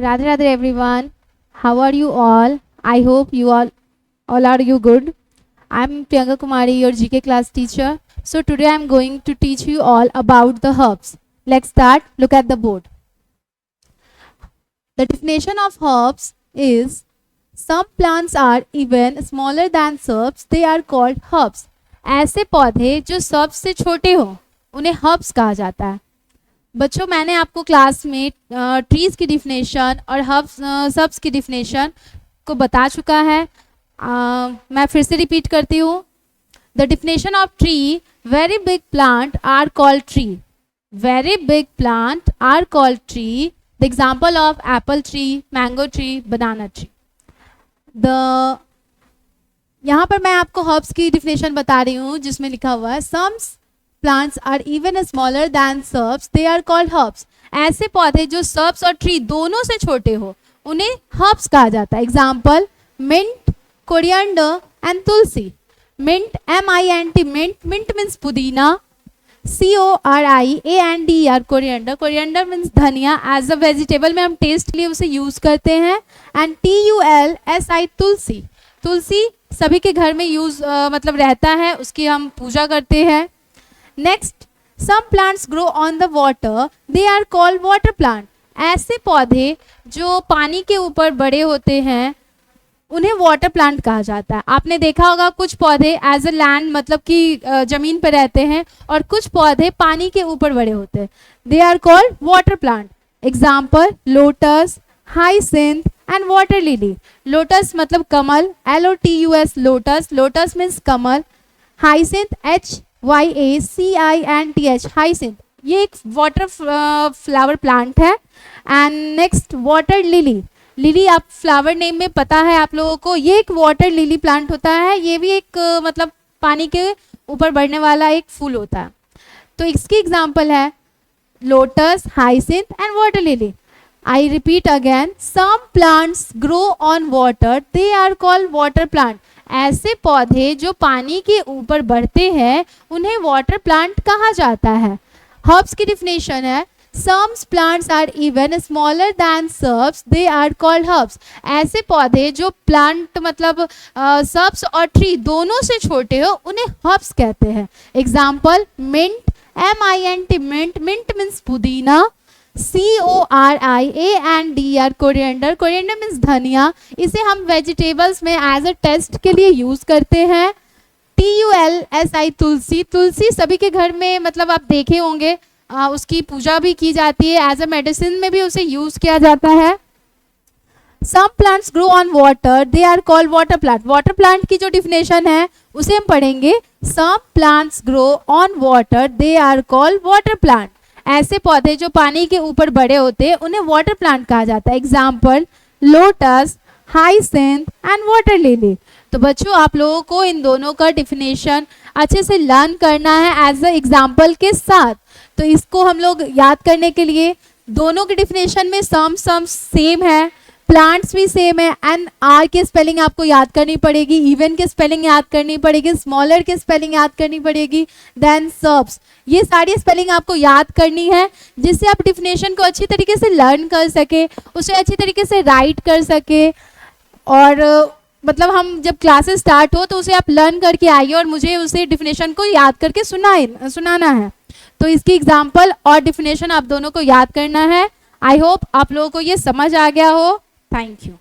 Radhe Radhe everyone. How are you all? I hope you all are you good. I'm Priyanka Kumari, your GK class teacher. So today I'm going to teach you all about the herbs. Let's start. Look at the board. The definition of herbs is some plants are even smaller than shrubs. They are called herbs. ऐसे पौधे जो shrubs से छोटे हों उन्हें herbs कहा जाता है. बच्चों, मैंने आपको क्लास में ट्रीज की डिफिनेशन और हर्ब्स की डिफिनेशन को बता चुका है. मैं फिर से रिपीट करती हूँ. The definition of tree, very big plant are called tree. Very big plant are called tree. The example of apple tree, mango tree, banana tree. यहाँ पर मैं आपको हर्ब्स की डिफिनेशन बता रही हूँ जिसमें लिखा हुआ है सम plants are even smaller than shrubs, they are called herbs. ऐसे पौधे जो shrubs और tree दोनों से छोटे हो उन्हें herbs कहा जाता है. Example mint, coriander and tulsi. mint, mint, mint means पुदीना. coriander, coriander means धनिया. एज अ वेजिटेबल में हम टेस्ट लिए उसे यूज करते हैं. एंड tulsi, तुलसी. तुलसी सभी के घर में यूज मतलब रहता है, उसकी हम पूजा करते हैं. Next, some plants grow on the water, they are called water plant. ऐसे पौधे जो पानी के ऊपर बड़े होते हैं उन्हें वाटर प्लांट कहा जाता है. आपने देखा होगा कुछ पौधे एज अ लैंड मतलब कि जमीन पर रहते हैं और कुछ पौधे पानी के ऊपर बड़े होते हैं. They are called water plant. Example lotus, hyacinth and water lily. Lotus मतलब कमल, LOTUS लोटस. लोटस मीन्स कमल. हाइसिंथ HYACINTH हाइसिंथ, ये एक वाटर फ्लावर प्लांट है. And next water lily. Lily आप फ्लावर नेम में पता है आप लोगों को, ये एक वाटर लिली प्लांट होता है. ये भी एक मतलब पानी के ऊपर बढ़ने वाला एक फूल होता है. तो इसकी एग्जांपल है lotus, hyacinth and water lily. I repeat again, some plants grow on water, they are called water plant. ऐसे पौधे जो पानी के ऊपर बढ़ते हैं उन्हें वाटर प्लांट कहा जाता है. हर्ब्स की डिफिनेशन है some plants are even smaller than shrubs, they are called herbs. ऐसे पौधे जो प्लांट मतलब shrubs और ट्री दोनों से छोटे हो उन्हें herbs कहते हैं. Example mint, mint, mint means पुदीना. coriander, coriander, coriander means धनिया. इसे हम वेजिटेबल्स में एज अ टेस्ट के लिए यूज करते हैं. tulsi, तुलसी. तुलसी सभी के घर में मतलब आप देखे होंगे, उसकी पूजा भी की जाती है. एज अ मेडिसिन में भी उसे यूज किया जाता है. Some plants grow on water, they are called water plant. Water plant की जो डिफिनेशन है उसे हम पढ़ेंगे. Some plants grow on water, they are called water plant. ऐसे पौधे जो पानी के ऊपर बड़े होते हैं उन्हें वाटर प्लांट कहा जाता है. Example lotus, hyacinth and water lily. तो बच्चों, आप लोगों को इन दोनों का डिफिनेशन अच्छे से लर्न करना है एज अ एग्जाम्पल के साथ. तो इसको हम लोग याद करने के लिए दोनों के डिफिनेशन में सम सेम है, प्लांट्स भी सेम है. एंड आर के स्पेलिंग आपको याद करनी पड़ेगी, इवन के स्पेलिंग याद करनी पड़ेगी, स्मॉलर के स्पेलिंग याद करनी पड़ेगी, देन सर्ब्स. ये सारी स्पेलिंग आपको याद करनी है जिससे आप डिफिनेशन को अच्छी तरीके से लर्न कर सके, उसे अच्छी तरीके से राइट कर सके. और मतलब हम जब क्लासेस स्टार्ट हो तो उसे आप लर्न करके आइए और मुझे उसे डिफिनेशन को याद करके सुनाना है. तो इसकी एग्जाम्पल और डिफिनेशन आप दोनों को याद करना है. आई होप आप लोगों को ये समझ आ गया हो. Thank you.